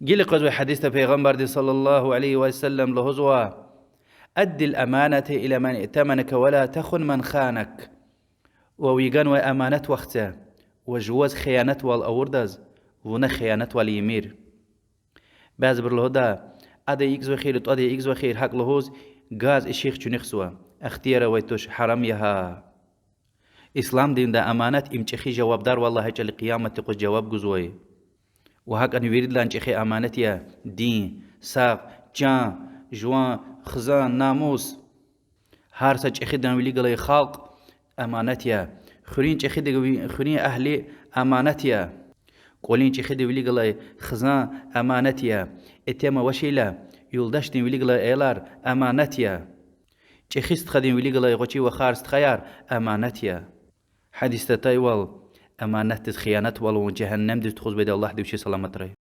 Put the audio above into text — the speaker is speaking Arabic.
قيل قزوي حديث پیغمبر دي صلى الله عليه وسلم لهزوا أد الأمانة إلى من ائتمنك ولا تخن من خانك. وويغان وأمانة وقته وجواز خيانة والأوردز ونا خيانة واليمير. بعض برلهدا أدا يكز وخير أدا يكز وخير حق لهوز غاز الشيخ چنخسوا اختيار ويتوش حرام يها. إسلام دين دا أمانة إمتخي جواب دار والله هجا لقيامة تقول جواب جزوي. وهاك أن يريد لان چخي أمانة يا دين ساق جان جوان خزان ناموس هارسا چخي دان ولي قلي خلق أمانة يا خرين چخي دا خرين أهلي أمانة يا قولين چخي دا ولي قلي خزان أمانة يا اتيما وشيلا يولداش دين ولي قلي إيلار أمانة يا چخي استخدين ولي قلي غوشي وخارست خيار أمانة يا حديث تايوال أمانة خيانة والو جهنم دي تخوز بيد الله دي وشي سلامت رأي.